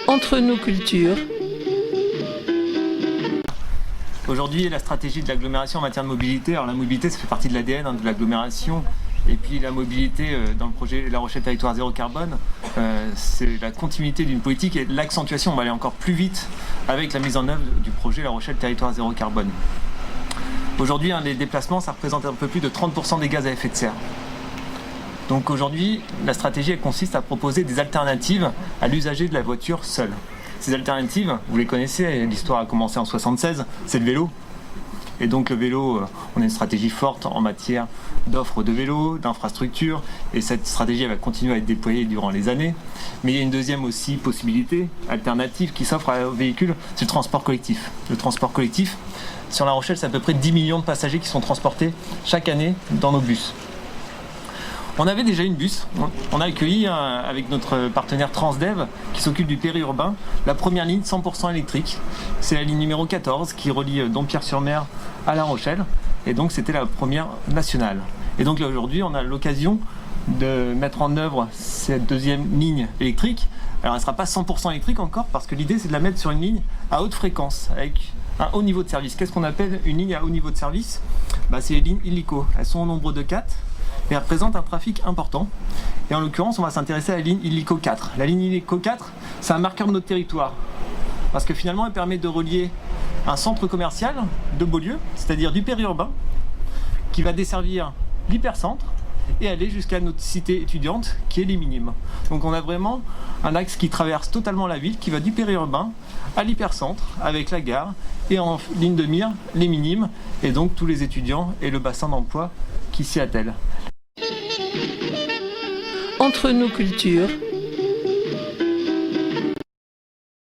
Entre nos cultures. Aujourd'hui, la stratégie de l'agglomération en matière de mobilité, alors la mobilité, ça fait partie de l'ADN de l'agglomération. Et puis la mobilité dans le projet La Rochelle Territoire Zéro Carbone, c'est la continuité d'une politique et l'accentuation. On va aller encore plus vite avec la mise en œuvre du projet La Rochelle Territoire Zéro Carbone. Aujourd'hui, les déplacements, ça représente un peu plus de 30% des gaz à effet de serre. Donc aujourd'hui, la stratégie elle consiste à proposer des alternatives à l'usager de la voiture seule. Ces alternatives, vous les connaissez, l'histoire a commencé en 1976, c'est le vélo. Et donc le vélo, on a une stratégie forte en matière d'offres de vélos, d'infrastructures, et cette stratégie elle va continuer à être déployée durant les années. Mais il y a une deuxième aussi possibilité, alternative, qui s'offre aux véhicules, c'est le transport collectif. Le transport collectif, sur La Rochelle, c'est à peu près 10 millions de passagers qui sont transportés chaque année dans nos bus. On avait déjà une bus, on a accueilli avec notre partenaire Transdev qui s'occupe du périurbain la première ligne 100% électrique. C'est la ligne numéro 14 qui relie Dompierre-sur-Mer à La Rochelle et donc c'était la première nationale. Et donc là aujourd'hui on a l'occasion de mettre en œuvre cette deuxième ligne électrique. Alors elle ne sera pas 100% électrique encore parce que l'idée c'est de la mettre sur une ligne à haute fréquence avec un haut niveau de service. Qu'est-ce qu'on appelle une ligne à haut niveau de service ? C'est les lignes illico, elles sont au nombre de 4. Et elle représente un trafic important. Et en l'occurrence, on va s'intéresser à la ligne illico 4. La ligne illico 4, c'est un marqueur de notre territoire. Parce que finalement, elle permet de relier un centre commercial de Beaulieu, c'est-à-dire du périurbain, qui va desservir l'hypercentre et aller jusqu'à notre cité étudiante, qui est les Minimes. Donc on a vraiment un axe qui traverse totalement la ville, qui va du périurbain à l'hypercentre, avec la gare, et en ligne de mire, les Minimes, et donc tous les étudiants et le bassin d'emploi qui s'y attellent. Entre nos cultures.